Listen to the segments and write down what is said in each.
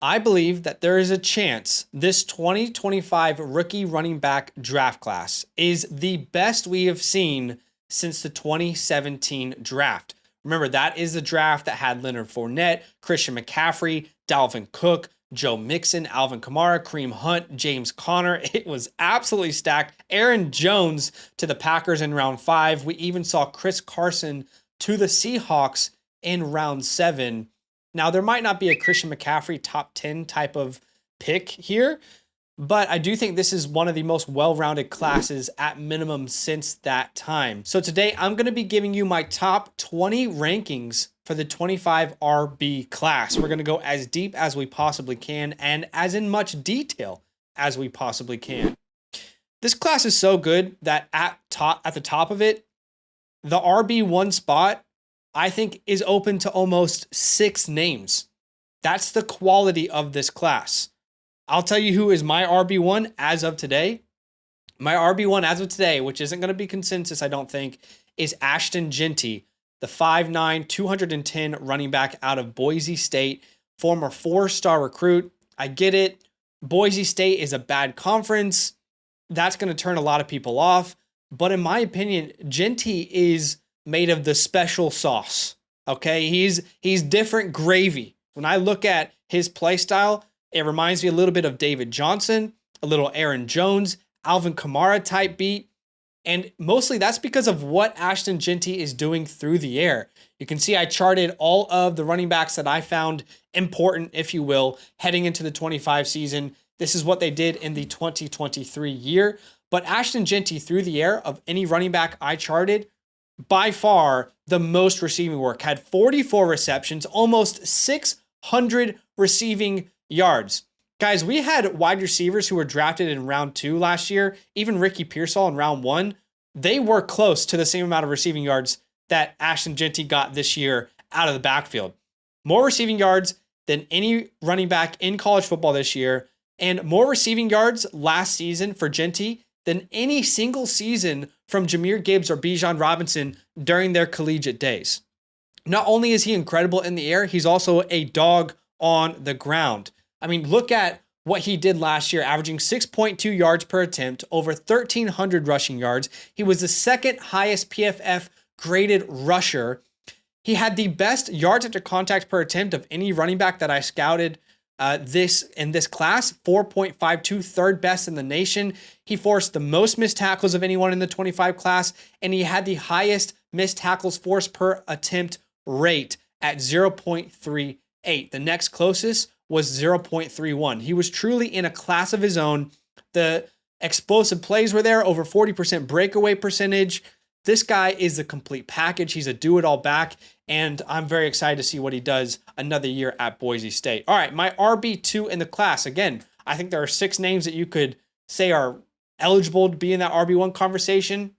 I believe that there is a chance this 2025 rookie running back draft class is the best we have seen since the 2017 draft. Remember, that is the draft that had Leonard Fournette, Christian McCaffrey, Dalvin Cook, Joe Mixon, Alvin Kamara, Kareem Hunt, James Conner. It was absolutely stacked. Aaron Jones to the Packers in round 5. We even saw Chris Carson to the Seahawks in round 7. Now, there might not be a Christian McCaffrey top 10 type of pick here, but I do think this is one of the most well-rounded classes at minimum since that time. So today I'm going to be giving you my top 20 rankings for the 25 RB class. We're going to go as deep as we possibly can and as in much detail as we possibly can. This class is so good that at the top of it, the RB1 spot I think is open to almost 6 names. That's the quality of this class. I'll tell you who is my RB1 as of today. My RB1 as of today, which isn't going to be consensus, I don't think, is Ashton Jeanty, the 5'9", 210 running back out of Boise State, former 4-star recruit. I get it. Boise State is a bad conference. That's going to turn a lot of people off. But in my opinion, Jeanty is made of the special sauce. Okay, he's different gravy. When I look at his play style, it reminds me a little bit of David Johnson, a little Aaron Jones, Alvin Kamara type beat. And mostly that's because of what Ashton Jeanty is doing through the air. You can see I charted all of the running backs that I found important, if you will, heading into the 25 season. This is what they did in the 2023 year. But Ashton Jeanty through the air, of any running back I charted, by far the most receiving work, had 44 receptions, almost 600 receiving yards. Guys, we had wide receivers who were drafted in round 2 last year, even Ricky Pearsall in round 1. They were close to the same amount of receiving yards that Ashton Jeanty got this year out of the backfield. More receiving yards than any running back in college football this year, and more receiving yards last season for Jeanty than any single season from Jahmyr Gibbs or Bijan Robinson during their collegiate days. Not only is he incredible in the air, he's also a dog on the ground. I mean, look at what he did last year, averaging 6.2 yards per attempt, over 1,300 rushing yards. He was the second highest PFF graded rusher. He had the best yards after contact per attempt of any running back that I scouted in this class, 4.52, third best in the nation. He forced the most missed tackles of anyone in the 25 class, and he had the highest missed tackles forced per attempt rate at 0.38. The next closest was 0.31. He was truly in a class of his own. The explosive plays were there, over 40% breakaway percentage. This guy is the complete package. He's a do-it-all back, and I'm very excited to see what he does another year at Boise State. All right, my RB2 in the class. Again, I think there are 6 names that you could say are eligible to be in that RB1 conversation.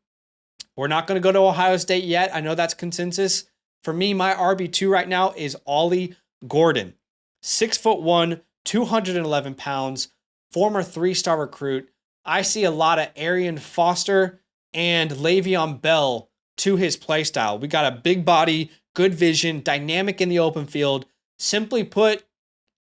We're not going to go to Ohio State yet. I know that's consensus. For me, my RB2 right now is Ollie Gordon. 6'1", 211 pounds, former 3-star recruit. I see a lot of Arian Foster and Le'Veon Bell to his play style. We got a big body, good vision, dynamic in the open field. Simply put,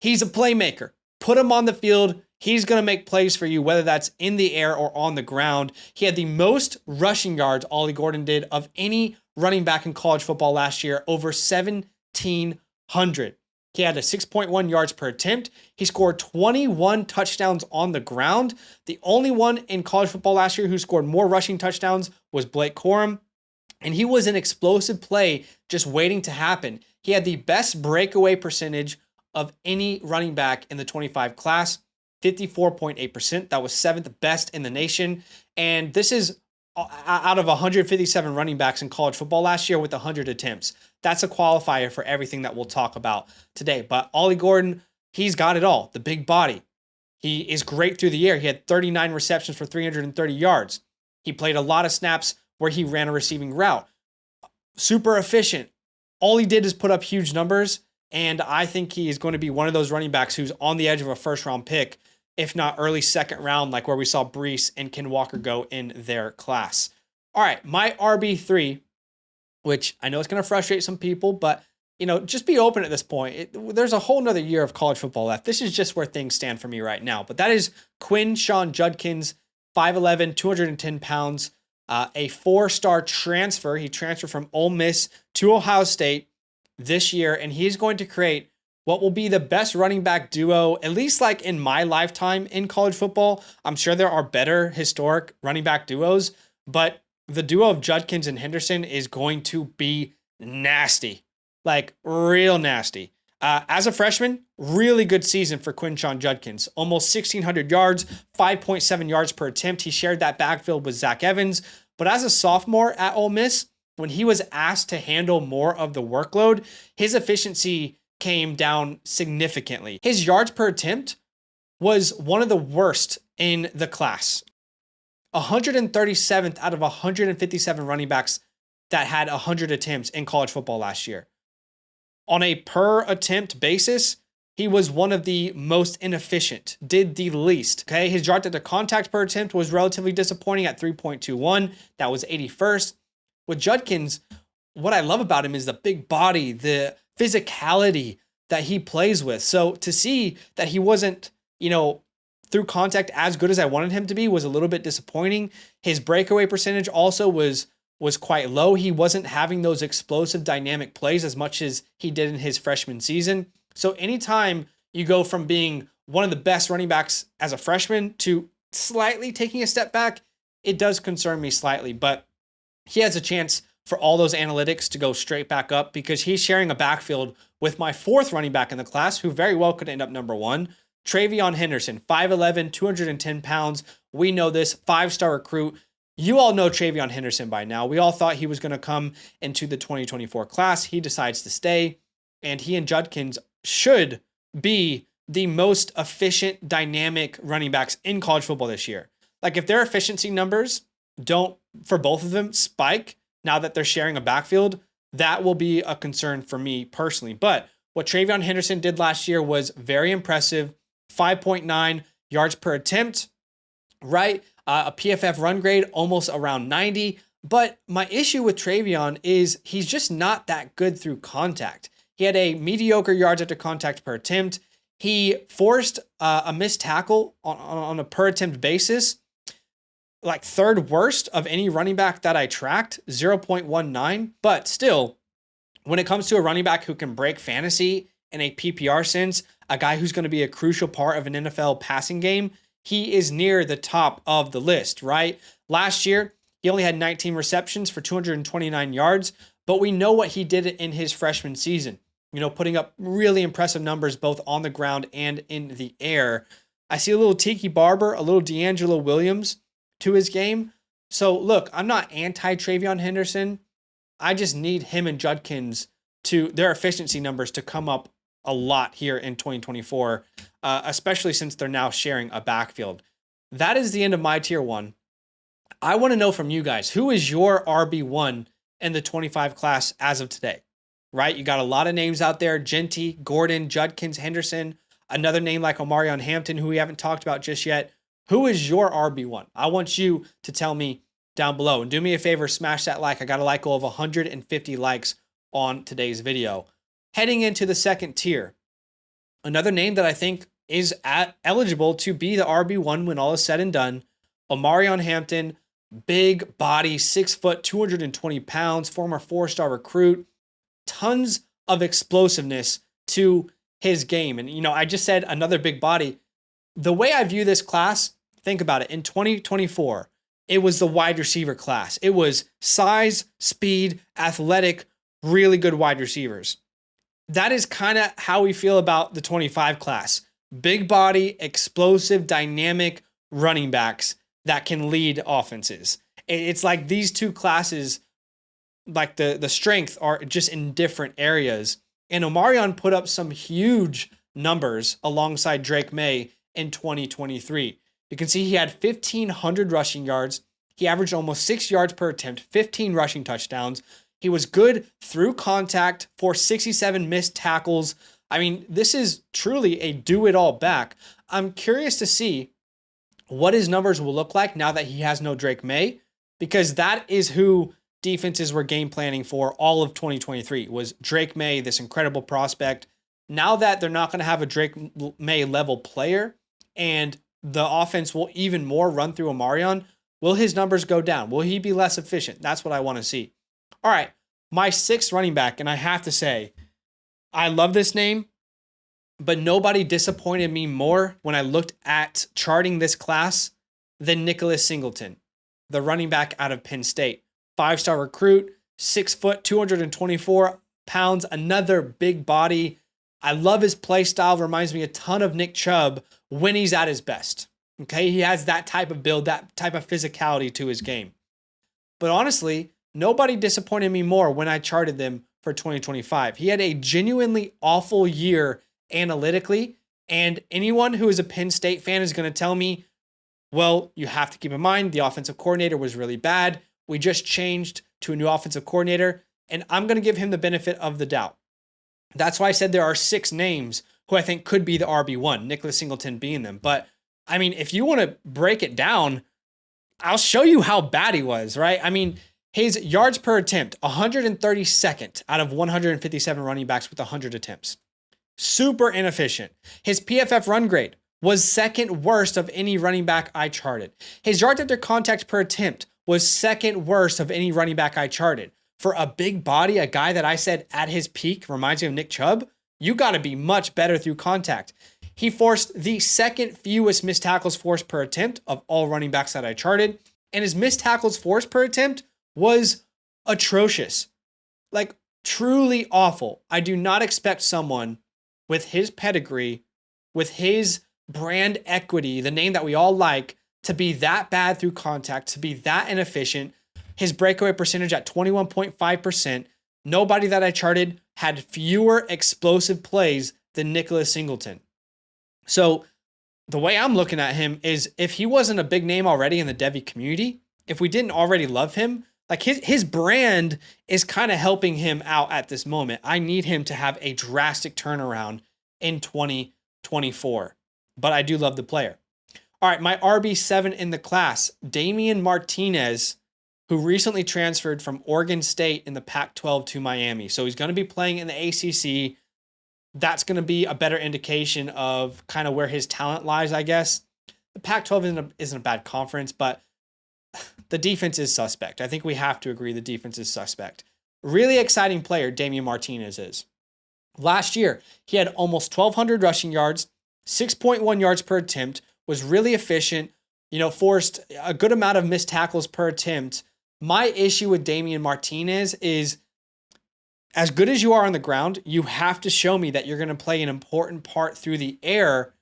he's a playmaker. Put him on the field. He's going to make plays for you, whether that's in the air or on the ground. He had the most rushing yards, Ollie Gordon did, of any running back in college football last year, over 1,700. He had a 6.1 yards per attempt. He scored 21 touchdowns on the ground. The only one in college football last year who scored more rushing touchdowns was Blake Corum. And he was an explosive play just waiting to happen. He had the best breakaway percentage of any running back in the 25 class, 54.8%. That was 7th best in the nation. And this is out of 157 running backs in college football last year with 100 attempts. That's a qualifier for everything that we'll talk about today. But Ollie Gordon, he's got it all. The big body. He is great through the air. He had 39 receptions for 330 yards. He played a lot of snaps where he ran a receiving route. Super efficient. All he did is put up huge numbers, and I think he is going to be one of those running backs who's on the edge of a first-round pick, if not early second round, like where we saw Brees and Ken Walker go in their class. All right, my RB3, which I know it's going to frustrate some people, but just be open at this point. There's a whole nother year of college football left. This is just where things stand for me right now. But that is Quinshon Judkins, 5'11", 210 pounds, a 4-star transfer. He transferred from Ole Miss to Ohio State this year, and he's going to create what will be the best running back duo, at least like in my lifetime in college football. I'm sure there are better historic running back duos, but the duo of Judkins and Henderson is going to be nasty, like real nasty. As a freshman, really good season for Quinshon Judkins. Almost 1,600 yards, 5.7 yards per attempt. He shared that backfield with Zach Evans. But as a sophomore at Ole Miss, when he was asked to handle more of the workload, his efficiency came down significantly. His yards per attempt was one of the worst in the class. 137th out of 157 running backs that had 100 attempts in college football last year. On a per attempt basis, he was one of the most inefficient, did the least. Okay, his yards after contact per attempt was relatively disappointing at 3.21. That was 81st. With Judkins, what I love about him is the big body, the physicality that he plays with. So to see that he wasn't, through contact as good as I wanted him to be was a little bit disappointing. His breakaway percentage also was quite low. He wasn't having those explosive dynamic plays as much as he did in his freshman season. So anytime you go from being one of the best running backs as a freshman to slightly taking a step back, it does concern me slightly, but he has a chance for all those analytics to go straight back up because he's sharing a backfield with my 4th running back in the class, who very well could end up number 1, TreVeyon Henderson, 5'11", 210 pounds. We know this, 5-star recruit. You all know TreVeyon Henderson by now. We all thought he was going to come into the 2024 class. He decides to stay, and he and Judkins should be the most efficient, dynamic running backs in college football this year. Like if their efficiency numbers don't, for both of them, spike now that they're sharing a backfield, that will be a concern for me personally. But what TreVeyon Henderson did last year was very impressive. 5.9 yards per attempt, right? A PFF run grade almost around 90. But my issue with TreVeyon is he's just not that good through contact. He had a mediocre yards after contact per attempt. He forced a missed tackle on a per attempt basis, like 3rd worst of any running back that I tracked, 0.19. But still, when it comes to a running back who can break fantasy in a PPR sense, a guy who's going to be a crucial part of an NFL passing game, he is near the top of the list, right? Last year, he only had 19 receptions for 229 yards, but we know what he did in his freshman season, putting up really impressive numbers both on the ground and in the air. I see a little Tiki Barber, a little D'Angelo Williams to his game. So look, I'm not anti-TreVeyon Henderson. I just need him and Judkins to their efficiency numbers to come up a lot here in 2024, especially since they're now sharing a backfield. That is the end of my tier 1. I want to know from you guys, who is your RB1 in the 25 class as of today, right? You got a lot of names out there: Genty, Gordon, Judkins, Henderson, another name like Omarion Hampton, who we haven't talked about just yet. Who is your RB1? I want you to tell me down below. And do me a favor, smash that like. I got a like goal of 150 likes on today's video. Heading into the second tier, another name that I think is eligible to be the RB1 when all is said and done, Omarion Hampton, big body, 6 foot, 220 pounds, former 4-star recruit, tons of explosiveness to his game. And, I just said another big body. The way I view this class, think about it. In 2024, it was the wide receiver class. It was size, speed, athletic, really good wide receivers. That is kind of how we feel about the 25 class. Big body, explosive, dynamic running backs that can lead offenses. It's like these two classes, like the strength are just in different areas. And Omarion put up some huge numbers alongside Drake May in 2023. You can see he had 1,500 rushing yards. He averaged almost 6 yards per attempt, 15 rushing touchdowns. He was good through contact for 67 missed tackles. I mean, this is truly a do-it-all back. I'm curious to see what his numbers will look like now that he has no Drake May, because that is who defenses were game planning for all of 2023 was Drake May, this incredible prospect. Now that they're not going to have a Drake May level player and the offense will even more run through Omarion, will his numbers go down? Will he be less efficient? That's what I want to see. All right, my sixth running back, and I have to say, I love this name, but nobody disappointed me more when I looked at charting this class than Nicholas Singleton, the running back out of Penn State. 5-star recruit, 6 foot, 224 pounds, another big body. I love his play style. Reminds me a ton of Nick Chubb when he's at his best. Okay, he has that type of build, that type of physicality to his game. But honestly, nobody disappointed me more when I charted them for 2025. He had a genuinely awful year analytically, and anyone who is a Penn State fan is going to tell me, well, you have to keep in mind the offensive coordinator was really bad. We just changed to a new offensive coordinator, and I'm going to give him the benefit of the doubt. That's why I said there are 6 names who I think could be the RB1, Nicholas Singleton being them. But I mean, if you want to break it down, I'll show you how bad he was, right? I mean, his yards per attempt, 132nd out of 157 running backs with 100 attempts. Super inefficient. His PFF run grade was second worst of any running back I charted. His yards after contact per attempt was second worst of any running back I charted. For a big body, a guy that I said at his peak reminds me of Nick Chubb, you got to be much better through contact. He forced the second fewest missed tackles forced per attempt of all running backs that I charted, and his missed tackles forced per attempt was atrocious. Like, truly awful. I do not expect someone with his pedigree, with his brand equity, the name that we all like, to be that bad through contact, to be that inefficient. His breakaway percentage at 21.5%. Nobody that I charted had fewer explosive plays than Nicholas Singleton. So the way I'm looking at him is if he wasn't a big name already in the Devy community, if we didn't already love him, like his brand is kind of helping him out at this moment. I need him to have a drastic turnaround in 2024. But I do love the player. All right, my RB7 in the class, Damian Martinez, who recently transferred from Oregon State in the Pac-12 to Miami. So he's going to be playing in the ACC. That's going to be a better indication of kind of where his talent lies, I guess. The Pac-12 isn't a bad conference, but the defense is suspect. I think we have to agree the defense is suspect. Really exciting player, Damian Martinez is. Last year, he had almost 1,200 rushing yards, 6.1 yards per attempt, was really efficient, forced a good amount of missed tackles per attempt. My issue with Damian Martinez is, as good as you are on the ground, you have to show me that you're going to play an important part through the air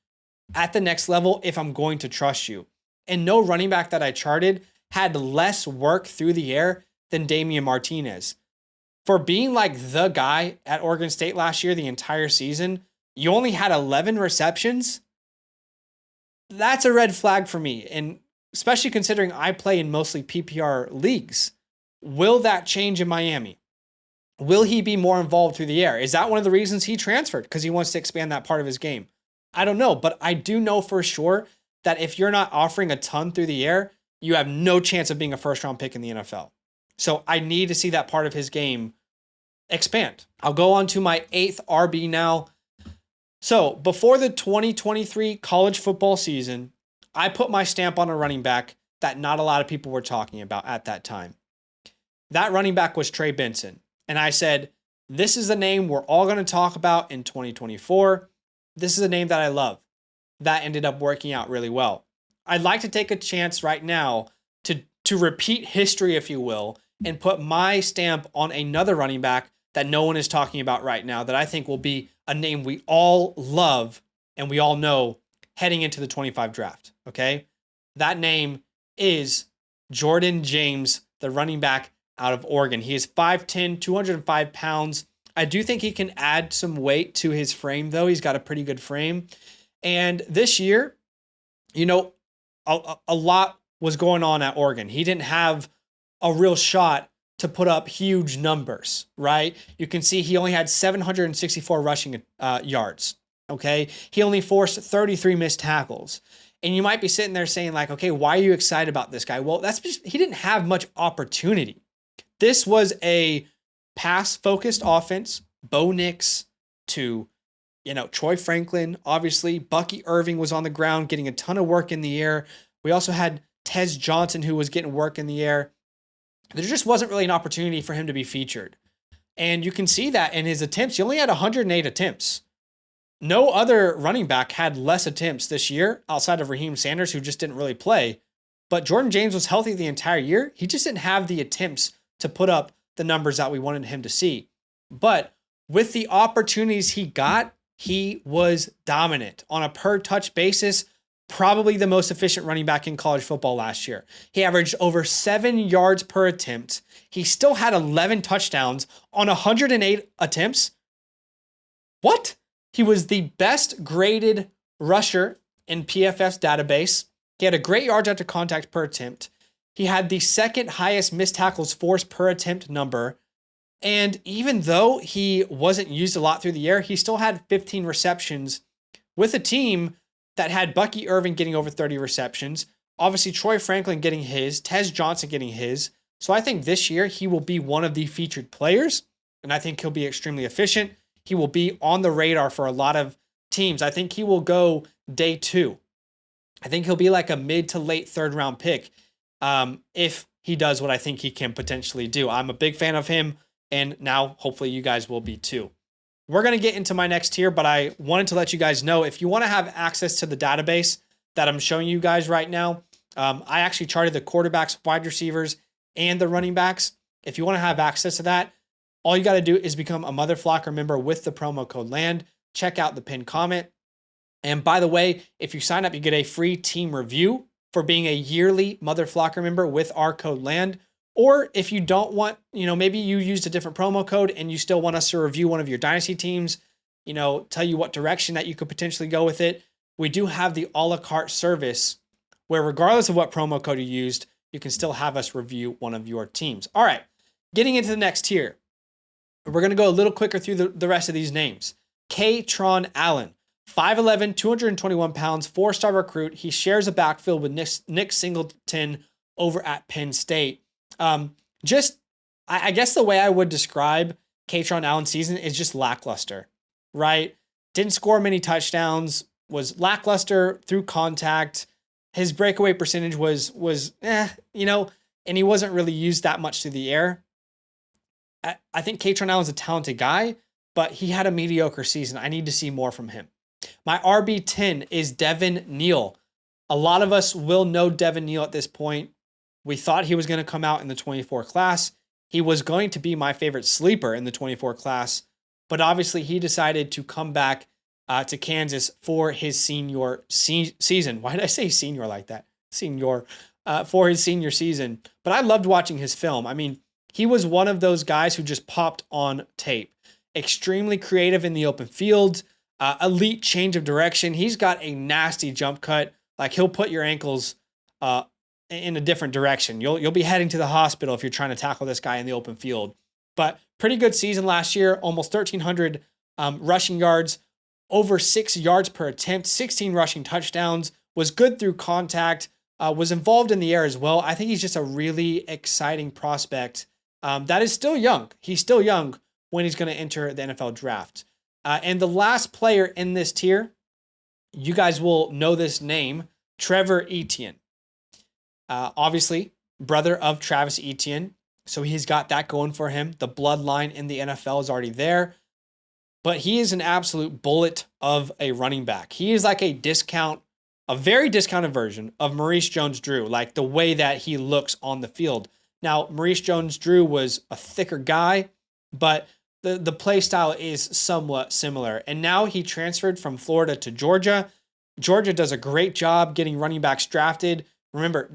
at the next level if I'm going to trust you. And no running back that I charted had less work through the air than Damian Martinez. For being like the guy at Oregon State last year, the entire season, you only had 11 receptions. That's a red flag for me. And especially considering I play in mostly PPR leagues. Will that change in Miami? Will he be more involved through the air? Is that one of the reasons he transferred? Because he wants to expand that part of his game? I don't know, but I do know for sure that if you're not offering a ton through the air, you have no chance of being a first-round pick in the NFL. So I need to see that part of his game expand. I'll go on to my 8th RB now. So before the 2023 college football season, I put my stamp on a running back that not a lot of people were talking about at that time. That running back was Trey Benson. And I said, this is the name we're all going to talk about in 2024. This is a name that I love. That ended up working out really well. I'd like to take a chance right now to repeat history, if you will, and put my stamp on another running back that no one is talking about right now that I think will be a name we all love and we all know heading into the 25 draft, okay? That name is Jordan James, the running back out of Oregon. He is 5'10", 205 pounds. I do think he can add some weight to his frame, though. He's got a pretty good frame. And this year, a lot was going on at Oregon. He didn't have a real shot to put up huge numbers, right? You can see he only had 764 rushing yards, okay? He only forced 33 missed tackles. And you might be sitting there saying like, okay, why are you excited about this guy? Well, that's just, he didn't have much opportunity. This was a pass-focused offense. Bo Nix to, Troy Franklin, obviously. Bucky Irving was on the ground getting a ton of work in the air. We also had Tez Johnson, who was getting work in the air. There just wasn't really an opportunity for him to be featured. And you can see that in his attempts. He only had 108 attempts. No other running back had less attempts this year outside of Raheem Sanders, who just didn't really play. But Jordan James was healthy the entire year. He just didn't have the attempts to put up the numbers that we wanted him to see. But with the opportunities he got, he was dominant. On a per touch basis, probably the most efficient running back in college football last year. He averaged over 7 yards per attempt. He still had 11 touchdowns on 108 attempts. What? He was the best graded rusher in PFF's database. He had a great yards after contact per attempt. He had the second highest missed tackles forced per attempt number. And even though he wasn't used a lot through the air, he still had 15 receptions with a team that had Bucky Irving getting over 30 receptions. Obviously, Troy Franklin getting his, Tez Johnson getting his. So I think this year he will be one of the featured players, and I think he'll be extremely efficient. He will be on the radar for a lot of teams. I think he will go day 2. I think he'll be like a mid to late 3rd round pick if he does what I think he can potentially do. I'm a big fan of him, and now hopefully you guys will be too. We're going to get into my next tier, but I wanted to let you guys know if you want to have access to the database that I'm showing you guys right now, I actually charted the quarterbacks, wide receivers, and the running backs. If you want to have access to that, all you got to do is become a Mother Flocker member with the promo code LAND. Check out the pinned comment. And by the way, if you sign up, you get a free team review for being a yearly Mother Flocker member with our code LAND. Or if you don't want, maybe you used a different promo code and you still want us to review one of your Dynasty teams, tell you what direction that you could potentially go with it. We do have the a la carte service where regardless of what promo code you used, you can still have us review one of your teams. All right, getting into the next tier. We're going to go a little quicker through the rest of these names. Kaytron Allen, 5'11", 221 pounds, 4-star recruit. He shares a backfield with Nick Singleton over at Penn State. I guess the way I would describe Kaytron Allen's season is just lackluster, right? Didn't score many touchdowns, was lackluster through contact. His breakaway percentage was and he wasn't really used that much through the air. I think Kaytron Allen's a talented guy, but he had a mediocre season. I need to see more from him. My RB10 is Devin Neal. A lot of us will know Devin Neal at this point. We thought he was going to come out in the 24 class. He was going to be my favorite sleeper in the 24 class, but obviously he decided to come back to Kansas for his senior season. Why did I say senior like that? For his senior season. But I loved watching his film. I mean, he was one of those guys who just popped on tape. Extremely creative in the open field, elite change of direction. He's got a nasty jump cut. Like he'll put your ankles in a different direction. You'll be heading to the hospital if you're trying to tackle this guy in the open field. But pretty good season last year, almost 1,300 rushing yards, over 6 yards per attempt, 16 rushing touchdowns, was good through contact, was involved in the air as well. I think he's just a really exciting prospect that is still young. He's still young when he's going to enter the NFL draft. And the last player in this tier, you guys will know this name, Trevor Etienne. Obviously, brother of Travis Etienne. So he's got that going for him. The bloodline in the NFL is already there. But he is an absolute bullet of a running back. He is like a very discounted version of Maurice Jones-Drew, like the way that he looks on the field. Now, Maurice Jones-Drew was a thicker guy, but the play style is somewhat similar. And now he transferred from Florida to Georgia. Georgia does a great job getting running backs drafted. Remember,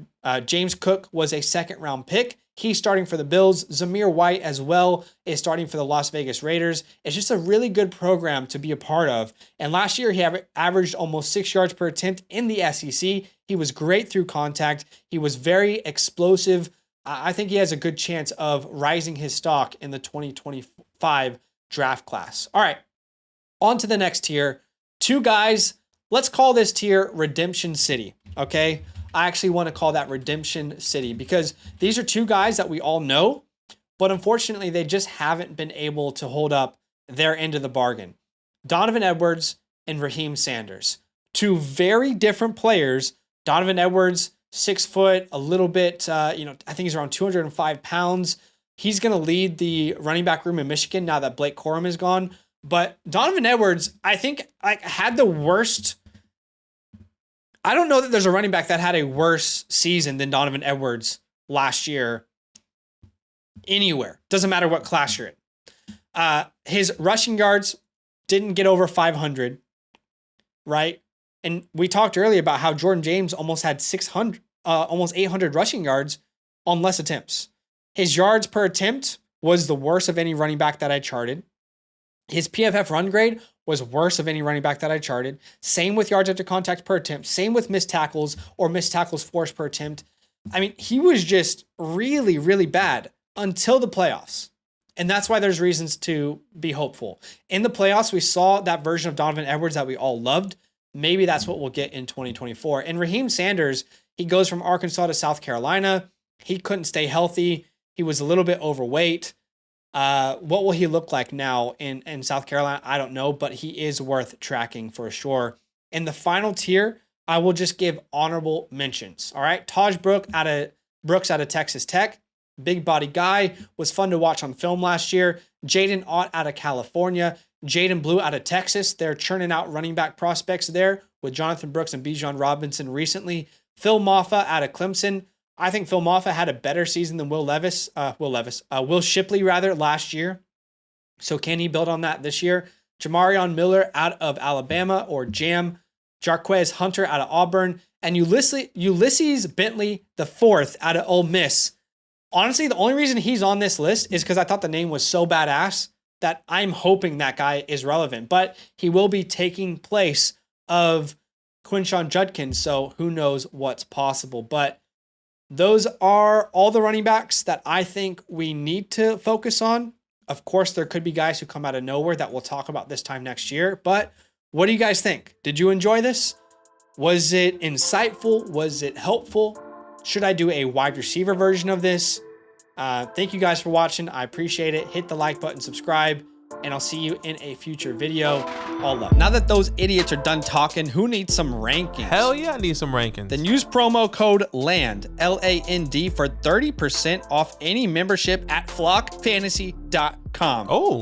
James Cook was a 2nd-round pick. He's starting for the Bills. Zamir White as well is starting for the Las Vegas Raiders. It's just a really good program to be a part of. And last year, he averaged almost 6 yards per attempt in the SEC. He was great through contact. He was very explosive. I think he has a good chance of rising his stock in the 2025 draft class. All right, on to the next tier. 2 guys. Let's call this tier Redemption City, okay? I actually want to call that Redemption City because these are 2 guys that we all know, but unfortunately, they just haven't been able to hold up their end of the bargain. Donovan Edwards and Raheem Sanders, two very different players. Donovan Edwards, 6 foot, a little bit, I think he's around 205 pounds. He's going to lead the running back room in Michigan now that Blake Corum is gone. But Donovan Edwards, I think, had the worst. I don't know that there's a running back that had a worse season than Donovan Edwards last year anywhere. Doesn't matter what class you're in. His rushing yards didn't get over 500, right? And we talked earlier about how Jordan James almost had 800 rushing yards on less attempts. His yards per attempt was the worst of any running back that I charted. His PFF run grade was worse of any running back that I charted. Same with yards after contact per attempt. Same with missed tackles or missed tackles forced per attempt. I mean, he was just really, really bad until the playoffs. And that's why there's reasons to be hopeful. In the playoffs, we saw that version of Donovan Edwards that we all loved. Maybe that's what we'll get in 2024. And Raheem Sanders, he goes from Arkansas to South Carolina. He couldn't stay healthy. He was a little bit overweight. What will he look like now in South Carolina? I don't know, but he is worth tracking for sure. In the final tier, I will just give honorable mentions. All right. Brooks out of Texas Tech. Big body guy. Was fun to watch on film last year. Jaden Ott out of California. Jaden Blue out of Texas. They're churning out running back prospects there with Jonathan Brooks and Bijan Robinson recently. Phil Mafah out of Clemson. I think Phil Mafah had a better season than Will Shipley last year. So can he build on that this year? Jamarion Miller out of Alabama or JAM. Jarquez Hunter out of Auburn. And Ulysses Bentley IV out of Ole Miss. Honestly, the only reason he's on this list is because I thought the name was so badass that I'm hoping that guy is relevant. But he will be taking place of Quinshon Judkins, so who knows what's possible. But those are all the running backs that I think we need to focus on. Of course, there could be guys who come out of nowhere that we'll talk about this time next year. But what do you guys think? Did you enjoy this? Was it insightful? Was it helpful? Should I do a wide receiver version of this? Thank you guys for watching. I appreciate it. Hit the like button, subscribe, and I'll see you in a future video. All love. Now that those idiots are done talking, who needs some rankings? Hell yeah, I need some rankings. Then use promo code LAND, LAND, for 30% off any membership at flockfantasy.com. Oh.